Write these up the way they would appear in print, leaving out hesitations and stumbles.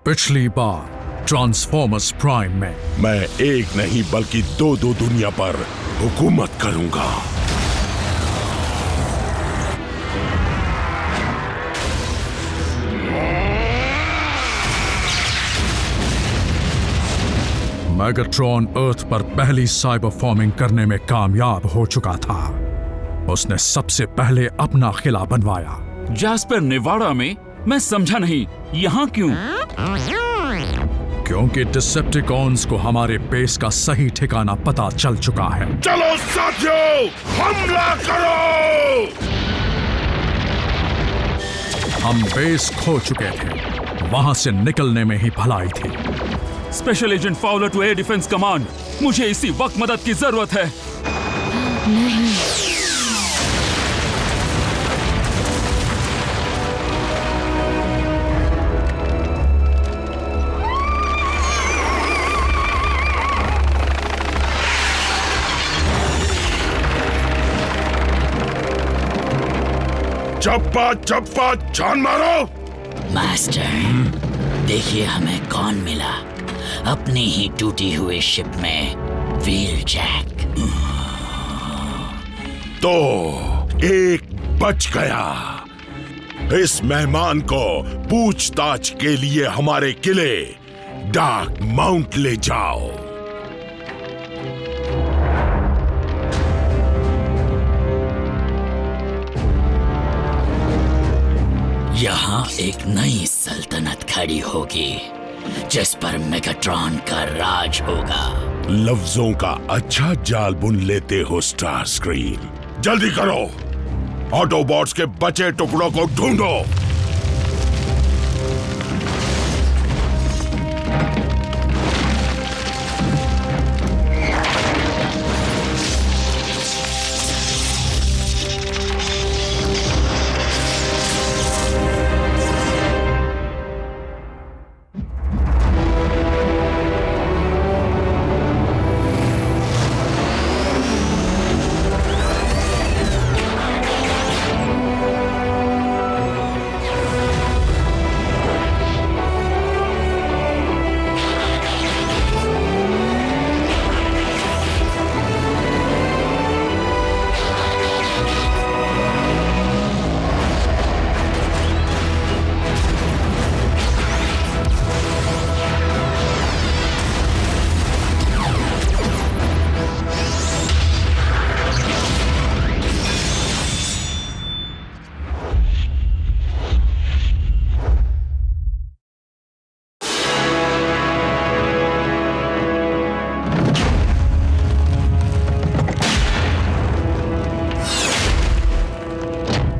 पिछली बार transformers prime में मैं एक नहीं बल्कि दो दुनिया पर हुकूमत करूंगा। मैगाट्रॉन अर्थ पर पहली साइबर फॉर्मिंग करने में कामयाब हो चुका था। उसने सबसे पहले अपना किला बनवाया। जैस्पर नेवाड़ा में? मैं समझा नहीं, यहाँ क्यों? क्योंकि डिसेप्टिकॉन्स को हमारे बेस का सही ठिकाना पता चल चुका है। चलो साथियों, हमला करो! हम बेस खो चुके थे, वहां से निकलने में ही भलाई थी। Special agent Fowler to air defence command, मुझे इसी वक्त मदद की जरूरत है। नहीं। चप्पा चप्पा जान मारो! मास्टर, देखिए हमें कौन मिला। अपनी ही टूटी हुई शिप में व्हील जैक। तो एक बच गया। इस मेहमान को पूछताछ के लिए हमारे किले डार्क माउंट ले जाओ। यहाँ एक नई सल्तनत खड़ी होगी जिस पर मेगाट्रॉन का राज होगा। लफ्जों का अच्छा जाल बुन लेते हो स्टार स्क्रीम। जल्दी करो, ऑटोबॉट्स के बचे टुकड़ों को ढूंढो।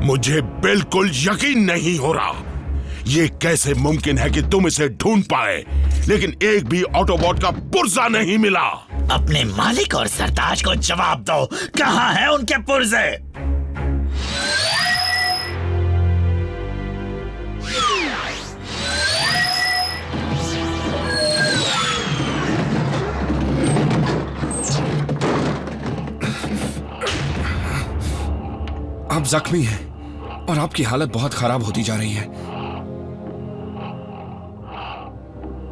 मुझे बिल्कुल यकीन नहीं हो रहा। ये कैसे मुमकिन है कि तुम इसे ढूंढ पाए, लेकिन एक भी ऑटोबॉट का पुर्जा नहीं मिला। अपने मालिक और सरताज को जवाब दो, कहाँ है उनके पुर्जे? आप जख्मी हैं और आपकी हालत बहुत खराब होती जा रही है।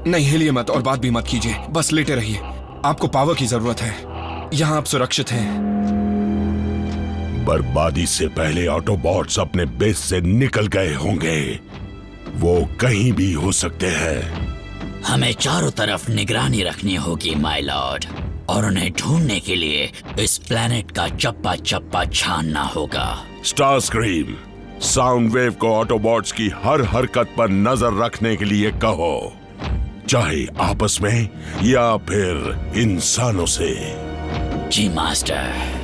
नहीं, हिलिए मत और बात भी मत कीजिए, बस लेटे रहिए। आपको पावर की जरूरत है। यहां आप सुरक्षित हैं। बर्बादी से पहले ऑटोबॉट्स अपने बेस से निकल गए होंगे। वो कहीं भी हो सकते हैं। हमें चारों तरफ निगरानी रखनी होगी माय लॉर्ड, और उन्हें ढूंढने के लिए इस प्लेनेट का चप्पा चप्पा छानना होगा। स्टार स्क्रीम, साउंड वेव को ऑटोबॉट्स की हर हरकत पर नजर रखने के लिए कहो, चाहे आपस में या फिर इंसानों से। जी मास्टर।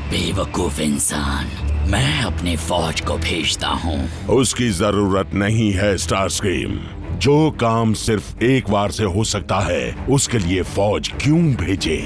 बेवकूफ इंसान, मैं अपनी फौज को भेजता हूँ। उसकी जरूरत नहीं है स्टार स्क्रीम। जो काम सिर्फ एक बार से हो सकता है, उसके लिए फौज क्यों भेजे?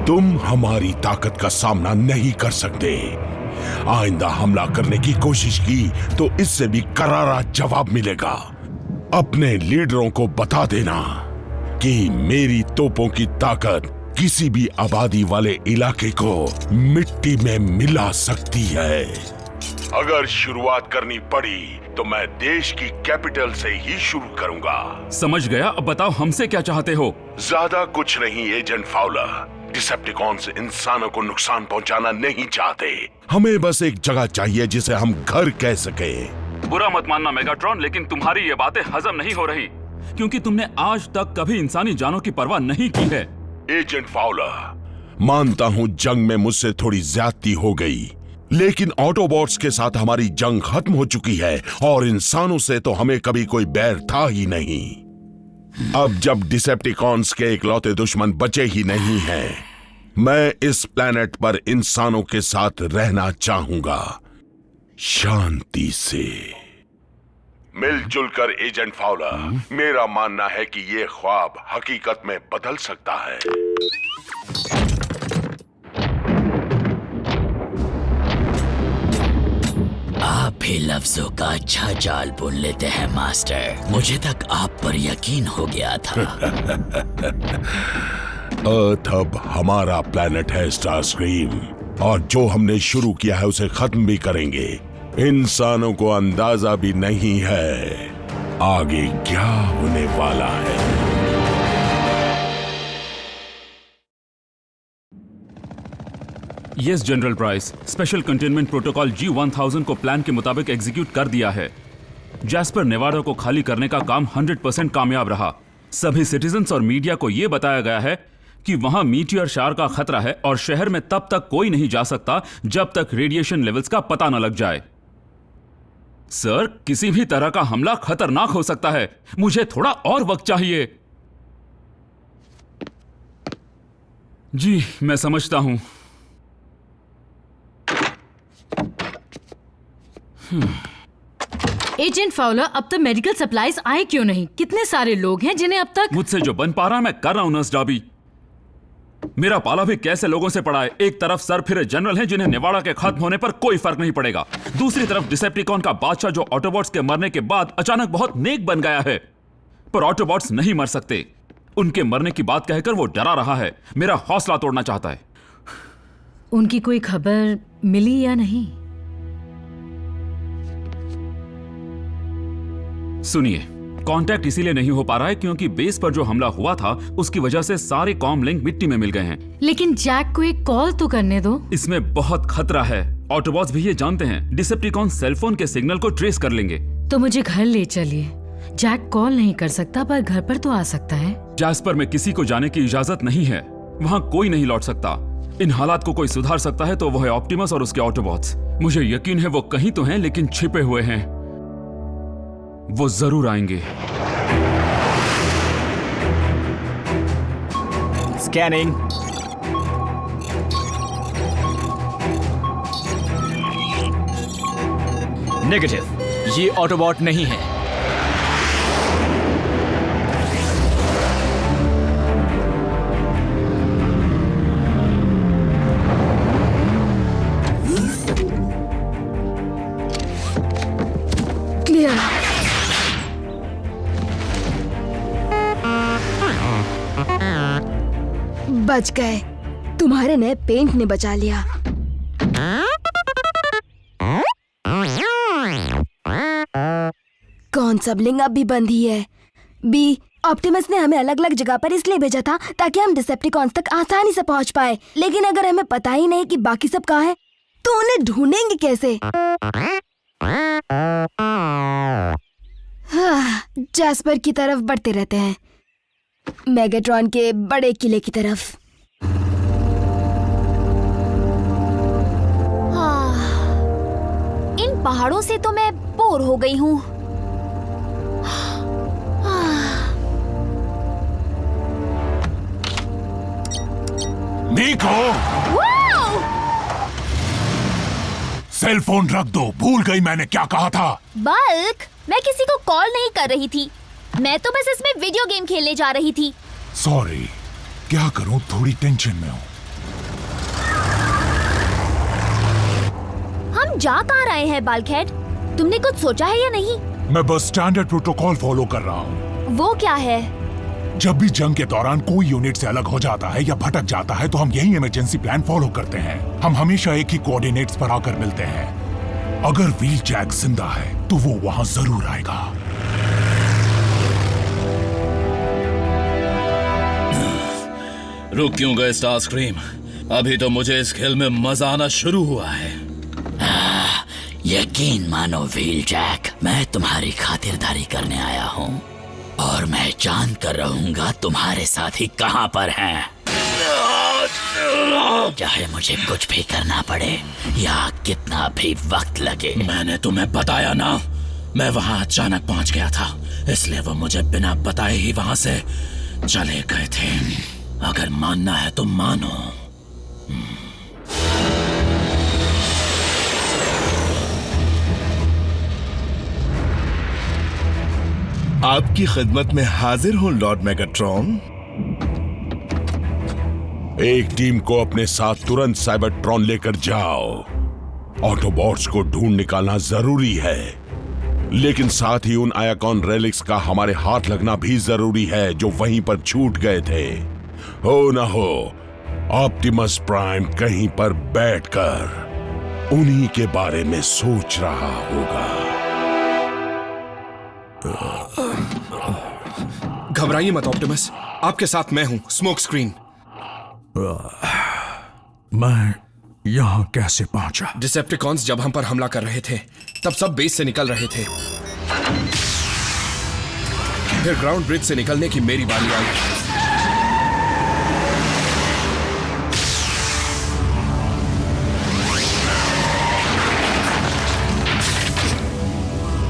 तुम हमारी ताकत का सामना नहीं कर सकते। आइंदा हमला करने की कोशिश की तो इससे भी करारा जवाब मिलेगा। अपने लीडरों को बता देना कि मेरी तोपों की ताकत किसी भी आबादी वाले इलाके को मिट्टी में मिला सकती है। अगर शुरुआत करनी पड़ी तो मैं देश की कैपिटल से ही शुरू करूंगा। समझ गया, अब बताओ हमसे क्या चाहते हो? ज्यादा कुछ नहीं एजेंट फाउलर। डिसेप्टिकॉन्स इंसानों को नुकसान पहुंचाना नहीं चाहते। हमें बस एक जगह चाहिए जिसे हम घर कह सके। बुरा मत मानना मेगाट्रॉन, लेकिन तुम्हारी ये बातें हजम नहीं हो रही, क्योंकि तुमने आज तक कभी इंसानी जानों की परवाह नहीं की है। एजेंट फाउलर, मानता हूं जंग में मुझसे थोड़ी ज्यादती हो गई, लेकिन ऑटोबॉट्स के साथ हमारी जंग खत्म हो चुकी है और इंसानों से तो हमें कभी कोई बैर था ही नहीं। अब जब डिसेप्टिकॉन्स के इकलौते दुश्मन बचे ही नहीं हैं, मैं इस प्लेनेट पर इंसानों के साथ रहना चाहूंगा, शांति से मिलजुल कर। एजेंट फाउलर, मेरा मानना है कि ये ख्वाब हकीकत में बदल सकता है। आप भी लफ्जों का अच्छा जाल बुन लेते हैं मास्टर। मुझे तक आप पर यकीन हो गया था। अर्थ अब हमारा प्लेनेट है स्टारस्क्रीम, और जो हमने शुरू किया है उसे खत्म भी करेंगे। इंसानों को अंदाजा भी नहीं है आगे क्या होने वाला है। Yes general price, special containment protocol G1000 को प्लान के मुताबिक एग्जीक्यूट कर दिया है। जैस्पर नेवाडा को खाली करने का काम 100% कामयाब रहा। सभी सिटीजन्स और मीडिया को यह बताया गया है कि वहां मीटियोर शार का खतरा है और शहर में तब तक कोई नहीं जा सकता जब तक रेडिएशन लेवल्स का पता न लग जाए। सर, किसी भी तरह का हमला खतरनाक हो सकता है। मुझे थोड़ा और वक्त चाहिए। जी, मैं समझता हूं। एजेंट फाउलर, अब तक मेडिकल सप्लाईज आए क्यों नहीं? कितने सारे लोग हैं जिन्हें अब तक। मुझसे जो बन पा रहा मैं कर रहा हूं नर्स डॉबी। मेरा पाला भी कैसे लोगों से पड़ा है। एक तरफ सर फिरे जनरल हैं जिन्हें नेवाडा के खत्म होने पर कोई फर्क नहीं पड़ेगा। दूसरी तरफ डिसेप्टिकॉन का बादशाह जो ऑटोबॉट्स के मरने के बाद अचानक बहुत नेक बन गया है। पर ऑटोबॉट्स नहीं मर सकते। उनके मरने की बात कहकर वो डरा रहा है, मेरा हौसला तोड़ना चाहता है। उनकी कोई खबर मिली या नहीं? सुनिए, कांटेक्ट इसीलिए नहीं हो पा रहा है क्योंकि बेस पर जो हमला हुआ था उसकी वजह से सारे कॉम लिंक मिट्टी में मिल गए हैं। लेकिन जैक को एक कॉल तो करने दो। इसमें बहुत खतरा है। ऑटोबॉट्स भी ये जानते हैं। डिसेप्टिकॉन सेलफोन के सिग्नल को ट्रेस कर लेंगे। तो मुझे घर ले चलिए। जैक कॉल नहीं कर सकता पर घर पर तो आ सकता है। जैस्पर में किसी को जाने की इजाजत नहीं है। वहाँ कोई नहीं लौट सकता। इन हालात को कोई सुधार सकता है तो वो है ऑप्टिमस और उसके ऑटोबॉट्स। मुझे यकीन है वो कहीं तो हैं लेकिन छिपे हुए हैं। वो जरूर आएंगे। स्कैनिंग। नेगेटिव, ये ऑटोबॉट नहीं है। क्लियर। बच गए। तुम्हारे नए पेंट ने बचा लिया। कौन सबलिंग अब भी बंद ही है। बी, ऑप्टिमस ने हमें अलग अलग जगह पर इसलिए भेजा था ताकि हम डिसेप्टिकॉन्स तक आसानी से पहुंच पाए। लेकिन अगर हमें पता ही नहीं कि बाकी सब कहाँ है तो उन्हें ढूंढेंगे कैसे? जैस्पर की तरफ बढ़ते रहते हैं, मेगाट्रॉन के बड़े किले की तरफ। इन पहाड़ों से तो मैं बोर हो गई हूँ। निको, सेल फोन रख दो। भूल गई मैंने क्या कहा था। बल्क, मैं किसी को कॉल नहीं कर रही थी। मैं तो बस इसमें वीडियो गेम खेलने जा रही थी। सॉरी, क्या करूं, थोड़ी टेंशन में हूं। हम जा कहाँ रहे हैं बाल्कहेड? तुमने कुछ सोचा है या नहीं? मैं बस स्टैंडर्ड प्रोटोकॉल फॉलो कर रहा हूँ। वो क्या है? जब भी जंग के दौरान कोई यूनिट से अलग हो जाता है या भटक जाता है तो हम यही इमरजेंसी प्लान फॉलो करते हैं। हम हमेशा एक ही कोऑर्डिनेट्स पर आकर मिलते हैं। अगर व्हील जैक जिंदा है तो वो वहां जरूर आएगा। रुक क्यों गए स्टारस्क्रीम? अभी तो मुझे इस खेल में मजा आना शुरू हुआ है। यकीन मानो व्हील जैक, मैं तुम्हारी खातिरदारी करने आया हूँ और मैं जान कर रहूंगा तुम्हारे साथी कहाँ पर हैं। चाहे मुझे कुछ भी करना पड़े या कितना भी वक्त लगे। मैंने तुम्हें बताया ना, मैं वहां अचानक पहुंच गया था, इसलिए वो मुझे बिना बताए ही वहां से चले गए थे। अगर मानना है तो मानो। आपकी खिदमत में हाजिर हूं लॉर्ड मेगाट्रॉन। एक टीम को अपने साथ तुरंत साइबरट्रॉन लेकर जाओ। ऑटोबॉट्स को ढूंढ निकालना जरूरी है, लेकिन साथ ही उन आयाकॉन रेलिक्स का हमारे हाथ लगना भी जरूरी है जो वहीं पर छूट गए थे। हो न हो ऑप्टिमस प्राइम कहीं पर बैठकर उन्हीं के बारे में सोच रहा होगा। घबराइए मत ऑप्टिमस, आपके साथ मैं हूं, स्मोक स्क्रीन। मैं यहाँ कैसे पहुंचा? डिसेप्टिकॉन्स जब हम पर हमला कर रहे थे तब सब बेस से निकल रहे थे। फिर ग्राउंड ब्रिज से निकलने की मेरी बारी आई।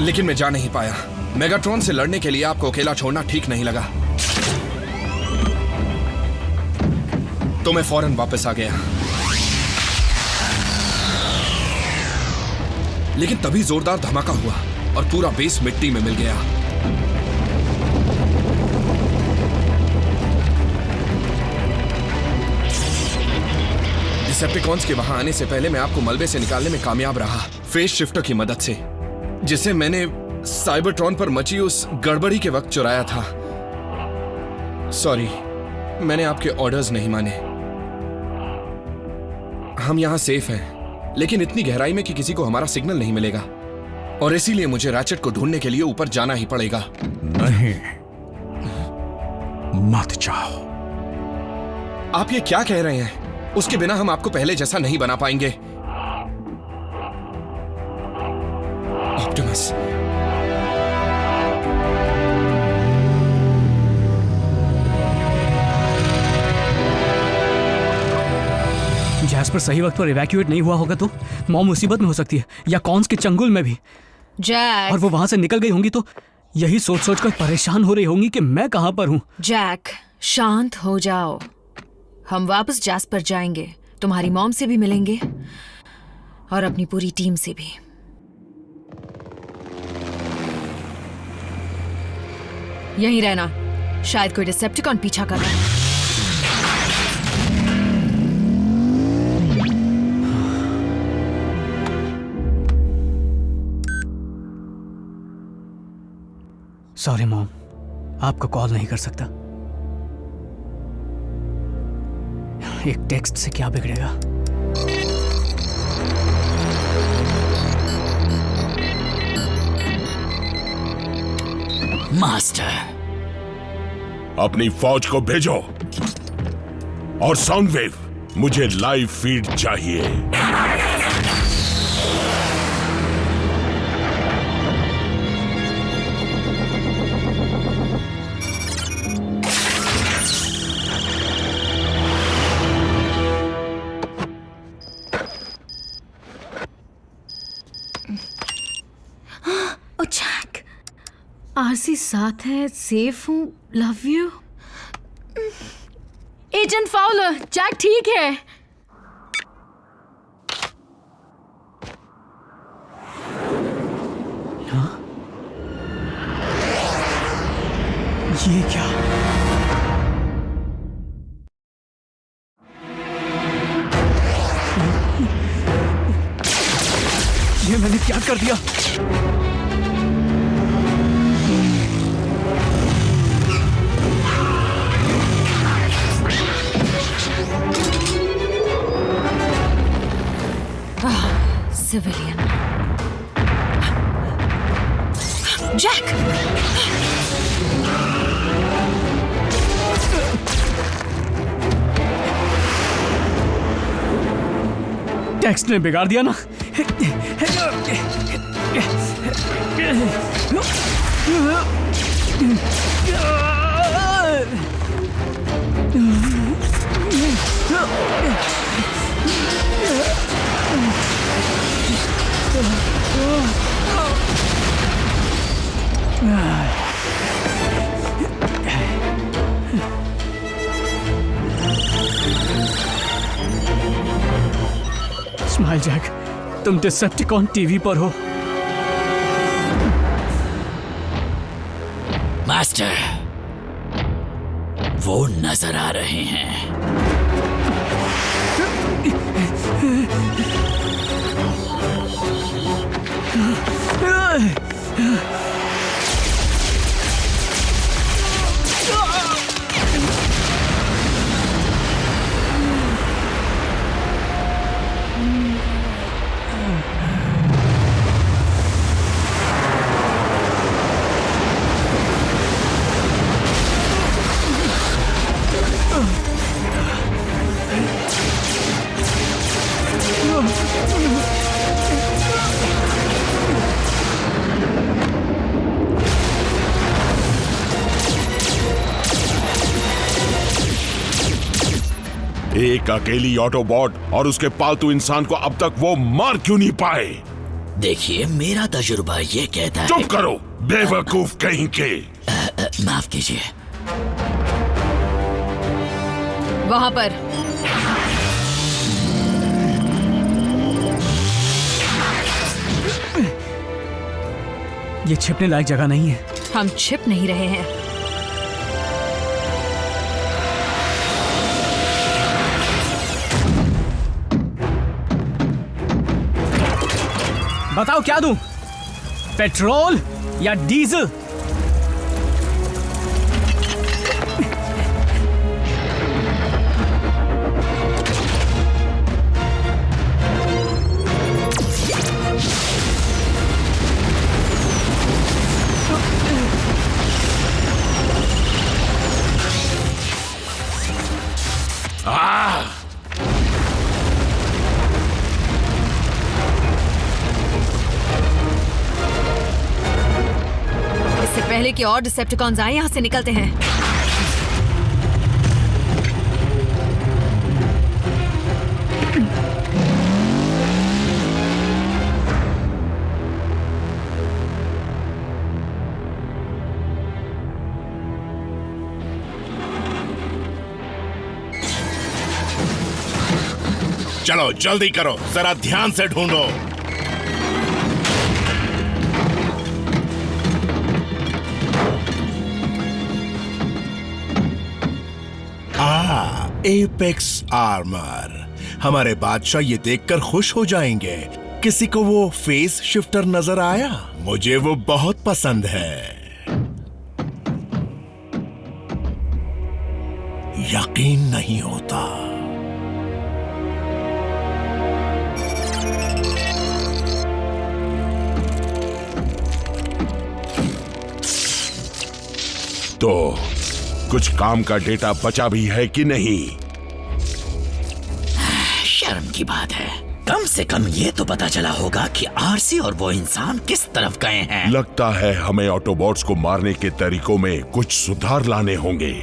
लेकिन मैं जा नहीं पाया। मेगाट्रॉन से लड़ने के लिए आपको अकेला छोड़ना ठीक नहीं लगा, तो मैं फौरन वापस आ गया। लेकिन तभी जोरदार धमाका हुआ और पूरा बेस मिट्टी में मिल गया। डिसेप्टिकॉन्स के वहां आने से पहले मैं आपको मलबे से निकालने में कामयाब रहा, फेस शिफ्टर की मदद से, जिसे मैंने साइबरट्रॉन पर मची उस गड़बड़ी के वक्त चुराया था। सॉरी, मैंने आपके ऑर्डर्स नहीं माने। हम यहां सेफ हैं, लेकिन इतनी गहराई में कि किसी को हमारा सिग्नल नहीं मिलेगा, और इसीलिए मुझे रैचेट को ढूंढने के लिए ऊपर जाना ही पड़ेगा। नहीं, मत जाओ। आप ये क्या कह रहे हैं? उसके बिना हम आपको पहले जैसा नहीं बना पाएंगे। ऑप्टिमस, जैस्पर सही वक्त पर इवैक्यूएट नहीं हुआ होगा तो मॉम मुसीबत में हो सकती है, या कॉन्स के चंगुल में भी। जैक, और वो वहां से निकल गई होंगी तो यही सोच सोच कर परेशान हो रही होंगी कि मैं कहां पर हूं। जैक, शांत हो जाओ। हम वापस जैस्पर जाएंगे, तुम्हारी मॉम से भी मिलेंगे और अपनी पूरी टीम से भी। यहीं रहना, शायद कोई डिसेप्टिकॉन पीछा कर रहा है। सॉरी मॉम, आपको कॉल नहीं कर सकता। एक टेक्स्ट से क्या बिगड़ेगा? मास्टर, अपनी फौज को भेजो और साउंड वेव, मुझे लाइव फीड चाहिए। आरसी साथ है, सेफ हूँ, love you. Agent Fowler, Jack ठीक है। हाँ? ये क्या? ये मैंने क्या कर दिया? Civilian Jack! टेक्स्ट ने बिगाड़ दिया ना। स्माइल जैक, तुम डिसेप्टिकॉन टीवी पर हो। मास्टर, वो नजर आ रहे हैं। एक अकेली ऑटोबॉट और उसके पालतू इंसान को अब तक वो मार क्यों नहीं पाए? देखिए, मेरा तजुर्बा ये कहता है। चुप करो, बेवकूफ कहीं के। माफ कीजिए। वहां पर ये छिपने लायक जगह नहीं है। हम छिप नहीं रहे हैं। बताओ क्या दूं? पेट्रोल या डीजल? पहले कि और डिसेप्टिकॉन्स आए, यहां से निकलते हैं। चलो जल्दी करो, जरा ध्यान से ढूंढो। Apex armour. हमारे बादशाह ये देखकर खुश हो जाएंगे। किसी को वो फेस शिफ्टर नजर आया? मुझे वो बहुत पसंद है। यकीन नहीं होता। तो कुछ काम का डेटा बचा भी है कि नहीं? शर्म की बात है। कम से कम ये तो पता चला होगा कि आरसी और वो इंसान किस तरफ गए हैं। लगता है हमें ऑटोबॉट्स को मारने के तरीकों में कुछ सुधार लाने होंगे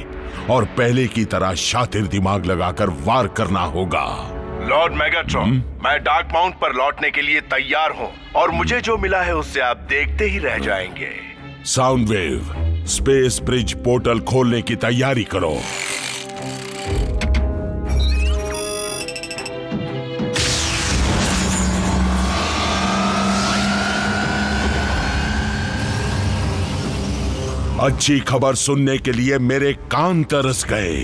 और पहले की तरह शातिर दिमाग लगाकर वार करना होगा। लॉर्ड मेगाट्रॉन, मैं डार्क माउंट पर लौटने के लिए तैयार हूँ और मुझे जो मिला है उससे आप देखते ही रह जाएंगे। Sound wave, space bridge portal खोलने की तैयारी करो। अच्छी खबर सुनने के लिए मेरे कान तरस गए।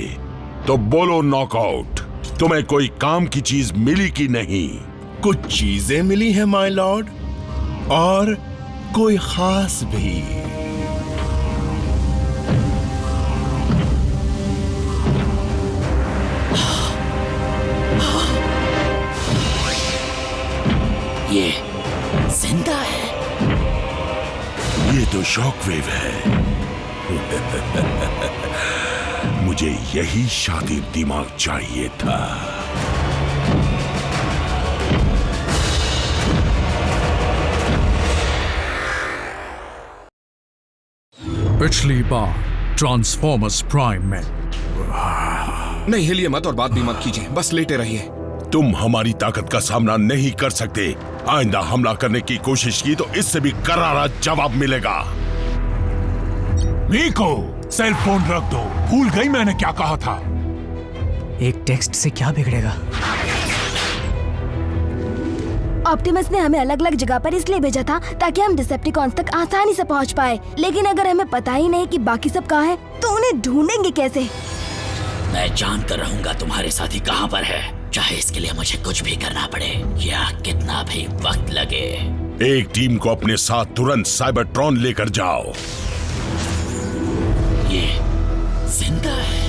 तो बोलो नॉकआउट, तुम्हें कोई काम की चीज मिली कि नहीं? कुछ चीजें मिली हैं माय लॉर्ड, और कोई खास भी। ये जिंदा है। ये तो शॉकवेव है। मुझे यही शातिर दिमाग चाहिए था। पिछली बार ट्रांसफॉर्मर्स प्राइम में। नहीं हिलिए मत और बात भी मत कीजिए, बस लेटे रहिए। तुम हमारी ताकत का सामना नहीं कर सकते। आइंदा हमला करने की कोशिश की तो इससे भी करारा जवाब मिलेगा। मीको, सेल फोन रख दो। भूल गई मैंने क्या कहा था? एक टेक्स्ट से क्या बिगड़ेगा? ऑप्टिमस ने हमें अलग अलग जगह पर इसलिए भेजा था ताकि हम डिसेप्टिकॉन्स तक आसानी से पहुंच पाए। लेकिन अगर हमें पता ही नहीं कि बाकी सब कहाँ है तो उन्हें ढूंढेंगे कैसे? मैं जान कर रहूंगा तुम्हारे साथी कहाँ पर है, चाहे इसके लिए मुझे कुछ भी करना पड़े या कितना भी वक्त लगे। एक टीम को अपने साथ तुरंत साइबरट्रॉन लेकर जाओ। ये जिंदा है।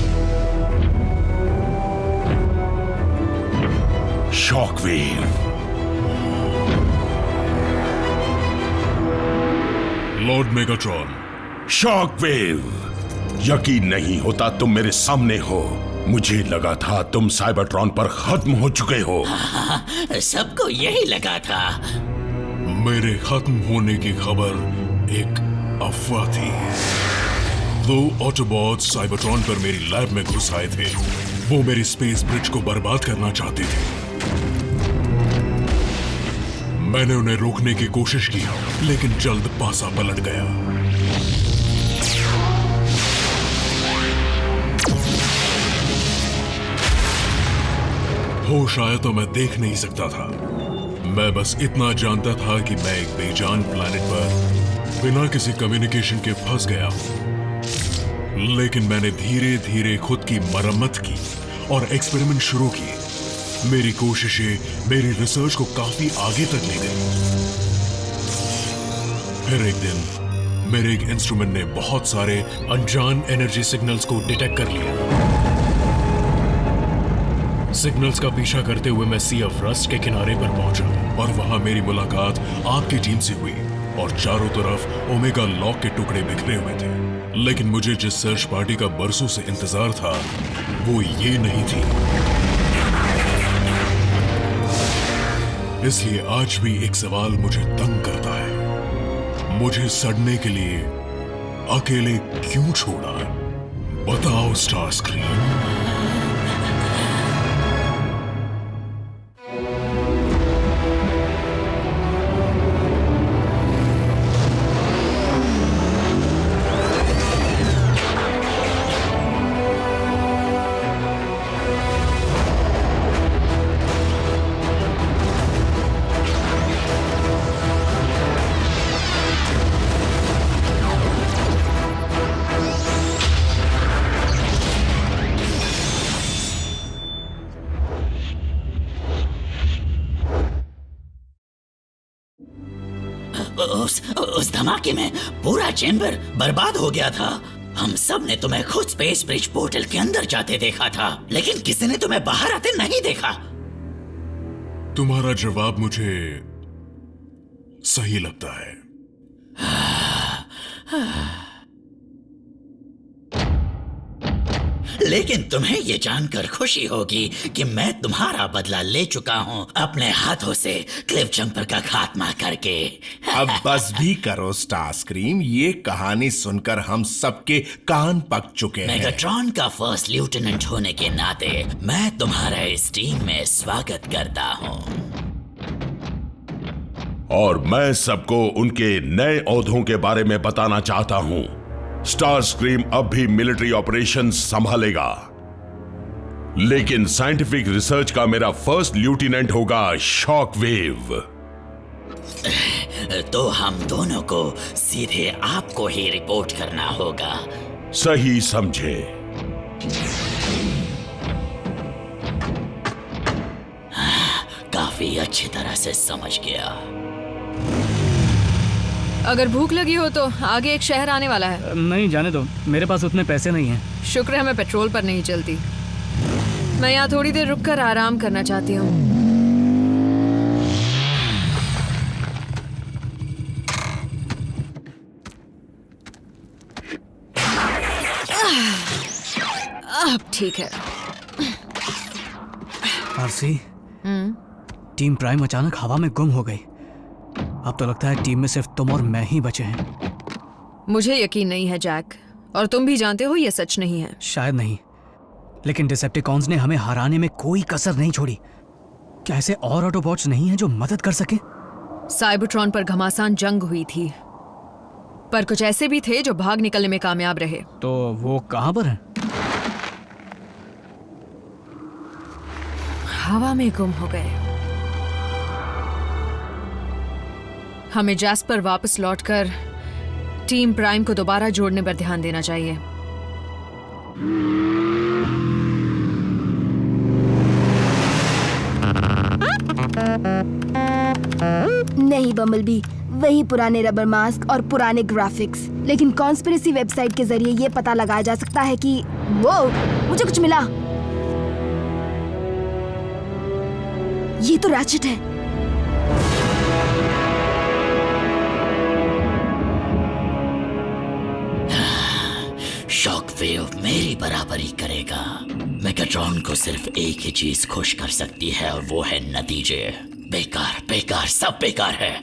शॉकवेव। Lord Megatron. शॉकवेव, यकीन नहीं होता तुम मेरे सामने हो। मुझे लगा था तुम साइबरट्रॉन पर खत्म हो चुके हो। सबको यही लगा था। मेरे खत्म होने की खबर एक अफवाह थी। 2 ऑटोबॉट्स साइबरट्रॉन पर मेरी लैब में घुस आए थे। वो मेरी स्पेस ब्रिज को बर्बाद करना चाहते थे। मैंने उन्हें रोकने की कोशिश की, लेकिन जल्द पासा पलट गया। होश आया तो मैं देख नहीं सकता था। मैं बस इतना जानता था कि मैं एक बेजान प्लैनेट पर बिना किसी कम्युनिकेशन के फंस गया हूं। लेकिन मैंने धीरे धीरे खुद की मरम्मत की और एक्सपेरिमेंट शुरू किए। मेरी कोशिशें मेरी रिसर्च को काफी आगे तक ले गई। फिर एक दिन मेरे एक इंस्ट्रूमेंट ने बहुत सारे अनजान एनर्जी सिग्नल्स को डिटेक्ट कर लिया। सिग्नल्स का पीछा करते हुए मैं सी ऑफ रस्ट के किनारे पर पहुंचा और वहां मेरी मुलाकात आपकी टीम से हुई और चारों तरफ ओमेगा लॉक के टुकड़े बिखरे हुए थे। लेकिन मुझे जिस सर्च पार्टी का बरसों से इंतजार था वो ये नहीं थी। इसलिए आज भी एक सवाल मुझे तंग करता है। मुझे सड़ने के लिए अकेले क्यों छोड़ा? बताओ स्टार स्क्रीन। उस धमाके में पूरा चैम्बर बर्बाद हो गया था। हम सब ने तुम्हें खुद स्पेस ब्रिज पोर्टल के अंदर जाते देखा था, लेकिन किसी ने तुम्हें बाहर आते नहीं देखा। तुम्हारा जवाब मुझे सही लगता है। लेकिन तुम्हें यह जानकर खुशी होगी कि मैं तुम्हारा बदला ले चुका हूं अपने हाथों से क्लिफ जंपर का खात्मा करके। अब बस भी करो स्टार स्क्रीम, ये कहानी सुनकर हम सबके कान पक चुके हैं। मेगाट्रॉन का फर्स्ट लेफ्टिनेंट होने के नाते मैं तुम्हारा इस टीम में स्वागत करता हूं। और मैं सबको उनके नए ओहदों के बारे में बताना चाहता हूं। स्टार स्क्रीम अब भी मिलिट्री ऑपरेशंस संभालेगा, लेकिन साइंटिफिक रिसर्च का मेरा फर्स्ट लेफ्टिनेंट होगा शॉकवेव। तो हम दोनों को सीधे आपको ही रिपोर्ट करना होगा। सही समझे। काफी अच्छी तरह से समझ गया। अगर भूख लगी हो तो आगे एक शहर आने वाला है। नहीं, जाने दो, मेरे पास उतने पैसे नहीं हैं। शुक्र है मैं पेट्रोल पर नहीं चलती। मैं यहाँ थोड़ी देर रुककर आराम करना चाहती हूँ। अब ठीक है। आरसी, टीम प्राइम अचानक हवा में गुम हो गई। अब तो लगता है टीम में सिर्फ तुम और मैं ही बचे हैं। मुझे यकीन नहीं है जैक, और तुम भी जानते हो ये सच नहीं है। शायद नहीं, लेकिन डिसेप्टिकॉन्स ने हमें हराने में कोई कसर नहीं छोड़ी। क्या ऐसे और ऑटोबॉट्स नहीं हैं जो मदद कर सके? साइबरट्रॉन पर घमासान जंग हुई थी, पर कुछ ऐसे भी थे जो भाग निकलने में कामयाब रहे। तो वो कहां पर हैं? हवा में गुम हो गए। हमें जैस्पर वापस लौटकर टीम प्राइम को दोबारा जोड़ने पर ध्यान देना चाहिए। नहीं बम्बलबी, वही पुराने रबर मास्क और पुराने ग्राफिक्स। लेकिन कॉन्स्पिरेसी वेबसाइट के जरिए ये पता लगाया जा सकता है कि वो मुझे कुछ मिला। ये तो रैचेट है। शॉकवेव मेरी बराबरी करेगा। मेगाट्रॉन को सिर्फ एक ही चीज खुश कर सकती है और वो है नतीजे। बेकार बेकार सब बेकार है।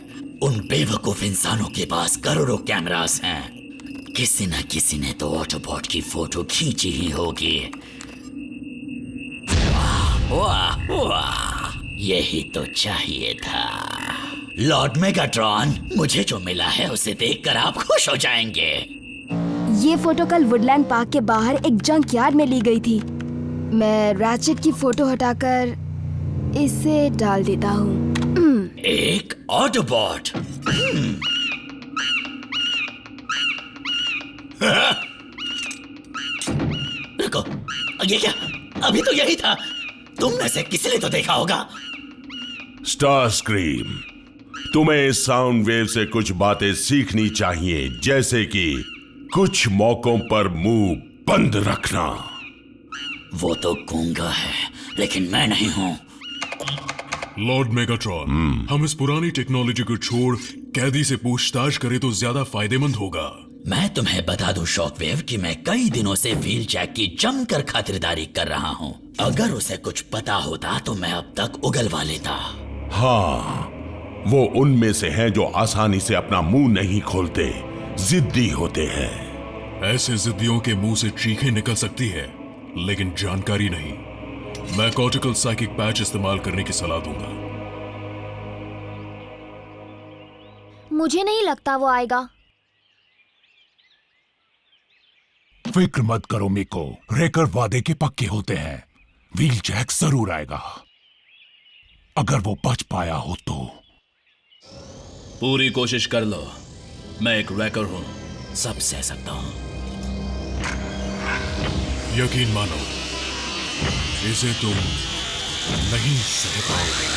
उन बेवकूफ इंसानों के पास करोड़ों कैमरास हैं। किसी न किसी ने तो ऑटोबॉट की फोटो खींची ही होगी। वाह वाह वाह, यही तो चाहिए था। लॉर्ड मेगाट्रॉन, मुझे जो मिला है उसे देखकर आप खुश हो जाएंगे। ये फोटो कल वुडलैंड पार्क के बाहर एक जंक यार्ड में ली गई थी। मैं रैचेट की फोटो हटाकर इसे डाल देता हूँ। एक ऑटोबॉट। रुको, ये क्या? अभी तो यही था। तुम में से किसी ने तो देखा होगा। स्टार स्क्रीम, तुम्हें इस साउंड वेव से कुछ बातें सीखनी चाहिए, जैसे कि कुछ मौकों पर मुंह बंद रखना। वो तो गूंगा है, लेकिन मैं नहीं हूं। लॉर्ड मेगाट्रॉन, हम इस पुरानी टेक्नोलॉजी को छोड़ कैदी से पूछताछ करें तो ज्यादा फायदेमंद होगा। मैं तुम्हें बता दूं शॉकवेव कि मैं कई दिनों से व्हील जैक की जमकर खातिरदारी कर रहा हूं। अगर उसे कुछ पता होता तो मैं अब तक उगलवा लेता। हाँ, वो उनमें से हैं जो आसानी से अपना मुंह नहीं खोलते, जिद्दी होते हैं। ऐसे जिद्दियों के मुंह से चीखें निकल सकती है, लेकिन जानकारी नहीं। मैं कॉर्टिकल साइकिक पैच इस्तेमाल करने की सलाह दूंगा। मुझे नहीं लगता वो आएगा। फिक्र मत करो मिको, रेकर वादे के पक्के होते हैं। व्हील जैक जरूर आएगा, अगर वो बच पाया हो तो। पूरी कोशिश कर लो, मैं एक रैकर हूं, सब सह सकता हूं। यकीन मानो, इसे तुम नहीं सह पाओगे।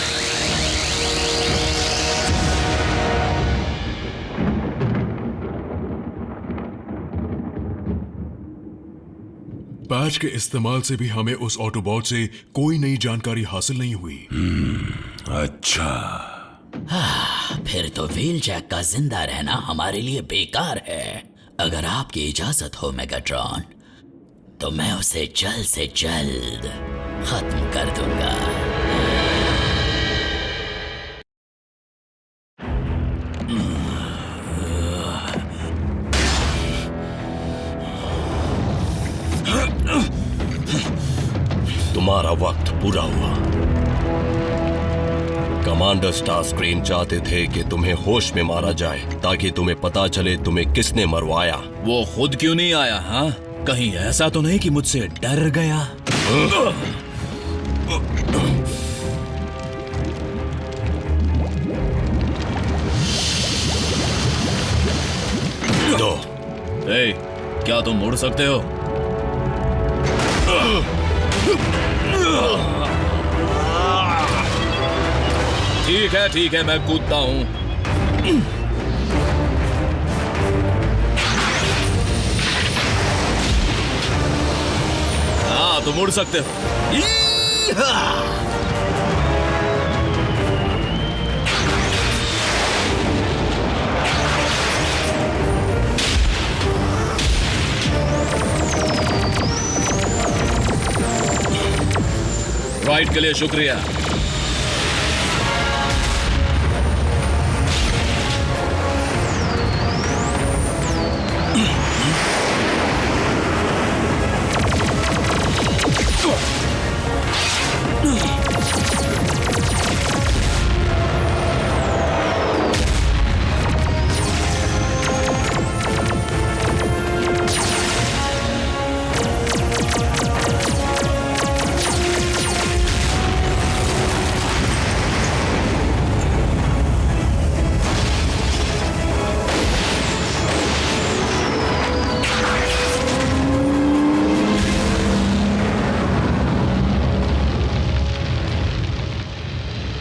पैच के इस्तेमाल से भी हमें उस ऑटोबॉट से कोई नई जानकारी हासिल नहीं हुई। अच्छा, फिर तो व्हील जैक का जिंदा रहना हमारे लिए बेकार है। अगर आपकी इजाजत हो मेगाट्रॉन, तो मैं उसे जल्द से जल्द खत्म कर दूंगा। तुम्हारा वक्त पूरा हुआ। कमांडर स्टारस्क्रीम चाहते थे कि तुम्हें होश में मारा जाए, ताकि तुम्हें पता चले तुम्हें किसने मरवाया। वो खुद क्यों नहीं आया? हाँ, कहीं ऐसा तो नहीं कि मुझसे डर गया? दो। ए, क्या तुम मुड़ सकते हो? ठीक है, मैं कूदता हूं। मुड़ सकते हो। राइड के लिए शुक्रिया।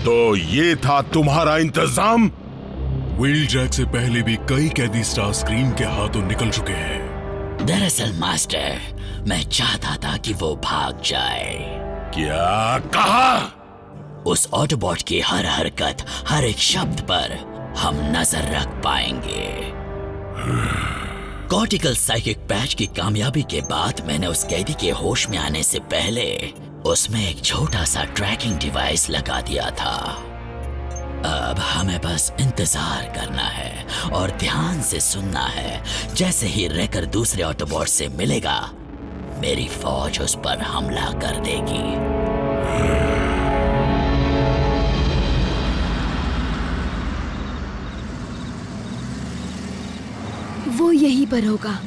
तो ये था तुम्हारा इंतजाम? व्हील जैक से पहले भी कई कैदी स्टार स्क्रीन के हाथों निकल चुके हैं। दरअसल मास्टर, मैं चाहता था कि वो भाग जाए। क्या कहा? उस ऑटोबॉट की हर हरकत, हर एक शब्द पर हम नजर रख पाएंगे। कॉर्टिकल साइकिक पैच की कामयाबी के बाद मैंने उस कैदी के होश में आने से पहले उसमें एक छोटा सा ट्रैकिंग डिवाइस लगा दिया था। अब हमें बस इंतजार करना है और ध्यान से सुनना है। जैसे ही रेकर दूसरे ऑटोबॉट से मिलेगा, मेरी फौज उस पर हमला कर देगी। वो यहीं पर होगा।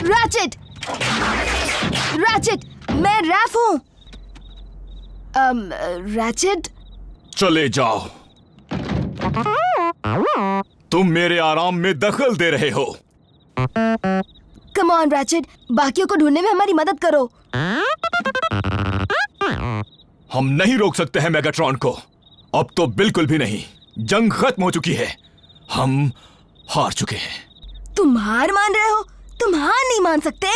रैचेट! रैचेट! मैं रैफ हूँ। रैचेट? चले जाओ। तुम मेरे आराम में दखल दे रहे हो। कम ऑन रैचेट, बाकियों को ढूंढने में हमारी मदद करो। हम नहीं रोक सकते हैं मेगाट्रॉन को। अब तो बिल्कुल भी नहीं। जंग खत्म हो चुकी है। हम हार चुके हैं। तुम हार मान रहे हो? तुम हार नहीं मान सकते।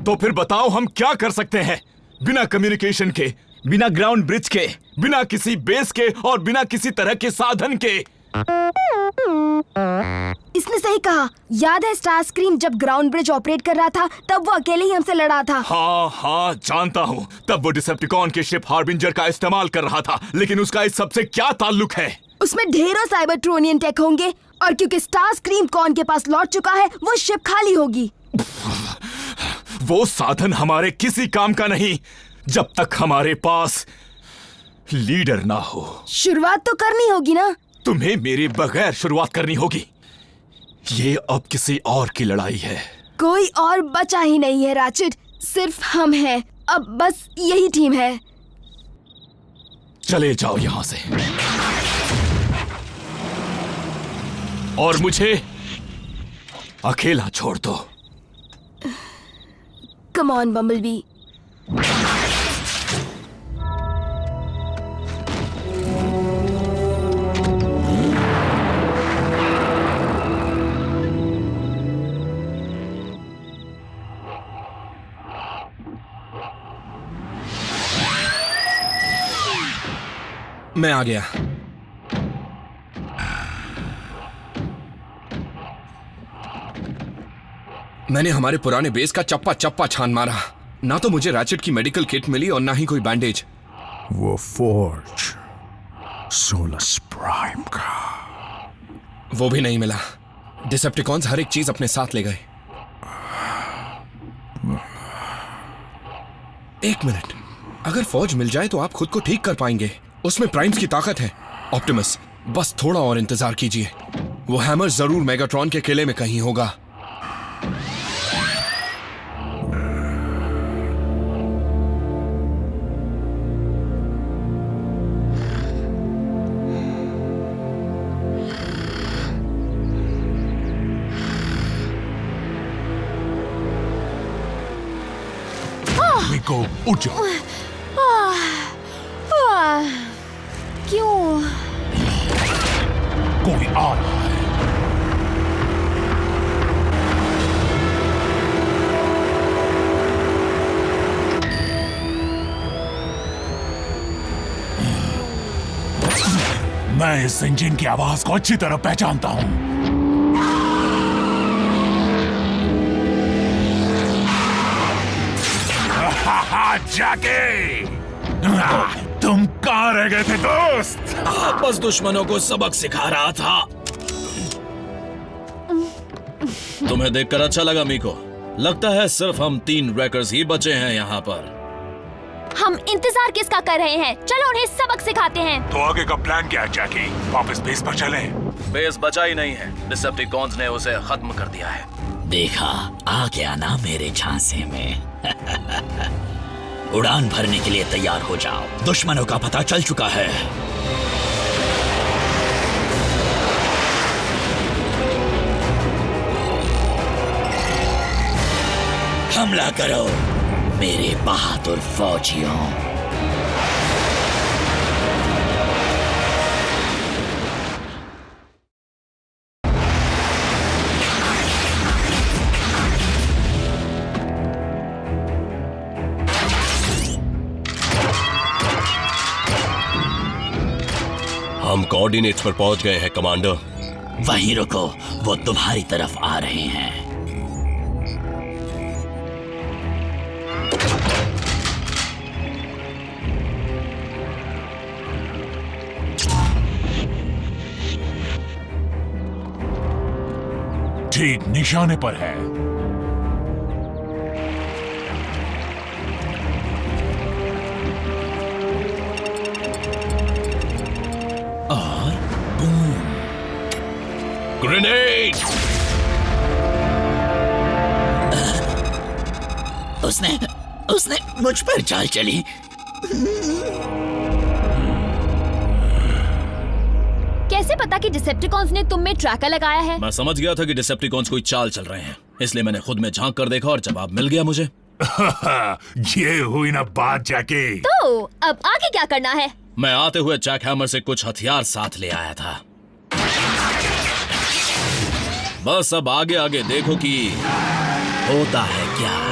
तो फिर बताओ हम क्या कर सकते हैं? बिना कम्युनिकेशन के, बिना ग्राउंड ब्रिज के, बिना किसी बेस के और बिना किसी तरह के साधन के। इसने सही कहा। याद है स्टार स्क्रीन जब ग्राउंड ब्रिज ऑपरेट कर रहा था, तब वो अकेले ही हमसे लड़ा था। हाँ जानता हूँ। तब वो डिसेप्टिकॉन के शिप हार्बिंजर का इस्तेमाल कर रहा था, लेकिन उसका इस सबसे क्या ताल्लुक है? उसमें ढेरों साइबरट्रोनियन टेक होंगे और क्योंकि स्टार स्क्रीन कॉन के पास लौट चुका है, वो शिप खाली होगी। वो साधन हमारे किसी काम का नहीं जब तक हमारे पास लीडर ना हो। शुरुआत तो करनी होगी ना। तुम्हें मेरे बगैर शुरुआत करनी होगी। ये अब किसी और की लड़ाई है। कोई और बचा ही नहीं है रैचेट, सिर्फ हम हैं। अब बस यही टीम है। चले जाओ यहां से और मुझे अकेला छोड़ दो। Come on bumblebee. मैं आ गया। मैंने हमारे पुराने बेस का चप्पा चप्पा छान मारा। ना तो मुझे रैचेट की मेडिकल किट मिली और ना ही कोई बैंडेज। वो फोर्ज सोलस प्राइम का वो भी नहीं मिला। डिसेप्टिकॉन्स हर एक चीज अपने साथ ले गए। एक मिनट, अगर फौज मिल जाए तो आप खुद को ठीक कर पाएंगे। उसमें प्राइम्स की ताकत है। ऑप्टिमस, बस थोड़ा और इंतजार कीजिए। वो हैमर जरूर मेगाट्रॉन के किले में कहीं होगा। उठ जाओ। आ रहा है। मैं इस इंजन की आवाज को अच्छी तरह पहचानता हूं। जैकी, तुम कहां रह गए थे दोस्त? बस दुश्मनों को सबक सिखा रहा था। तुम्हें देखकर अच्छा लगा मीको। लगता है सिर्फ हम 3 रैकर्स ही बचे हैं यहाँ पर। हम इंतजार किसका कर रहे हैं? चलो उन्हें सबक सिखाते हैं। तो आगे का प्लान क्या है जैकी? वापस बेस पर चलें? बेस बचा ही नहीं है, डिसेप्टिकॉन्स ने उसे खत्म कर दिया है। देखा, आ गया ना मेरे झांसे में। उड़ान भरने के लिए तैयार हो जाओ, दुश्मनों का पता चल चुका है। हमला करो मेरे बहादुर फौजियों। हम कोऑर्डिनेट्स पर पहुंच गए हैं कमांडर। वहीं रुको, वो तुम्हारी तरफ आ रहे हैं। ठीक निशाने पर है। और बूम! ग्रेनेड! उसने मुझ पर चाल चली। कैसे पता कि डिसेप्टिकॉन्स ने तुम में ट्रैकर लगाया है? मैं समझ गया था कि डिसेप्टिकॉन्स कोई चाल चल रहे हैं, इसलिए मैंने खुद में झांक कर देखा और जवाब मिल गया मुझे। ये हुई ना बात जैकी। तो अब आगे क्या करना है? मैं आते हुए जैक हैमर से कुछ हथियार साथ ले आया था। बस अब आगे आगे देखो कि होता है क्या।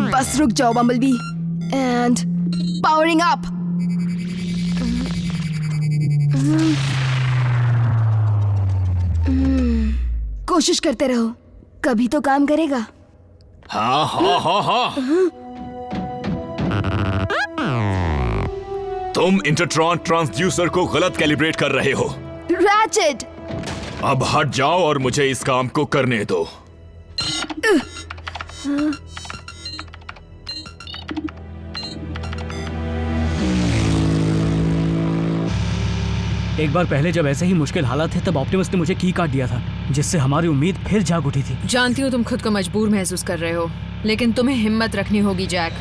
बस रुक जाओ बम्बलबी एंड पावरिंग अप। कोशिश करते रहो, कभी तो काम करेगा। हाँ हाँ हाँ हाँ। तुम इंटरट्रॉन ट्रांसड्यूसर को गलत कैलिब्रेट कर रहे हो। रैचेट! अब हट जाओ और मुझे इस काम को करने दो। एक बार पहले जब ऐसे ही मुश्किल हालात थे तब ऑप्टिमस ने मुझे की काट दिया था, जिससे हमारी उम्मीद फिर जाग उठी थी। जानती हूँ तुम खुद को मजबूर महसूस कर रहे हो, लेकिन तुम्हें हिम्मत रखनी होगी जैक।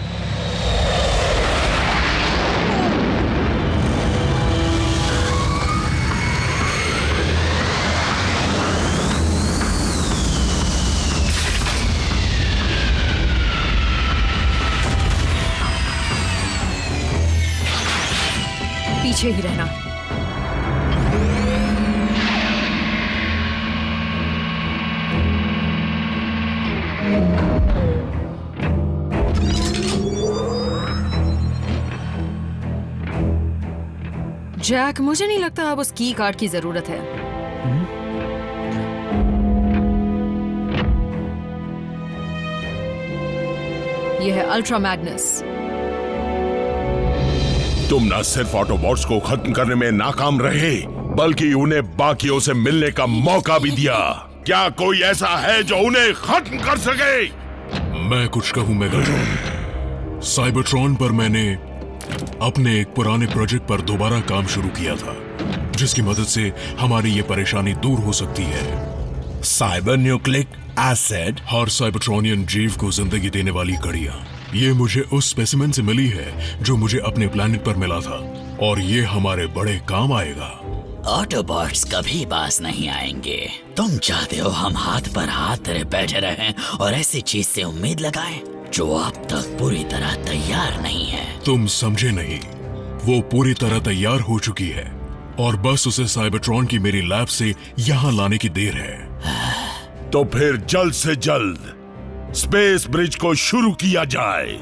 पीछे ही रहना। जैक, मुझे नहीं लगता अब उस की कार्ड की जरूरत है। यह है अल्ट्रा मैग्नस। तुम न सिर्फ ऑटोबॉट्स को खत्म करने में नाकाम रहे, बल्कि उन्हें बाकियों से मिलने का मौका भी दिया। क्या कोई ऐसा है जो उन्हें खत्म कर सके? मैं कुछ कहूं मेगाट्रॉन। साइबरट्रॉन पर मैंने अपने एक पुराने प्रोजेक्ट पर दोबारा काम शुरू किया था, जिसकी मदद से हमारी ये परेशानी दूर हो सकती है। Cyber nucleic acid? हर साइबरट्रॉनियन जीव को जिंदगी देने वाली कड़ियां। ये मुझे उस स्पेसिमेन से मिली है जो मुझे अपने प्लेनेट पर मिला था, और ये हमारे बड़े काम आएगा। ऑटोबॉट्स कभी पास नहीं आएंगे। तुम चाहते हो हम हाथ पर हाथ धरे बैठे रहें और ऐसी चीज से उम्मीद लगाएं जो अब तक पूरी तरह तैयार नहीं है। तुम समझे नहीं, वो पूरी तरह तैयार हो चुकी है और बस उसे साइबरट्रॉन की मेरी लैब से यहाँ लाने की देर है। तो फिर जल्द से जल्द स्पेस ब्रिज को शुरू किया जाए।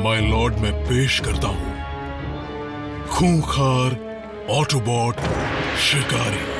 माय लॉर्ड, मैं पेश करता हूं खूंखार ऑटोबॉट शिकारी।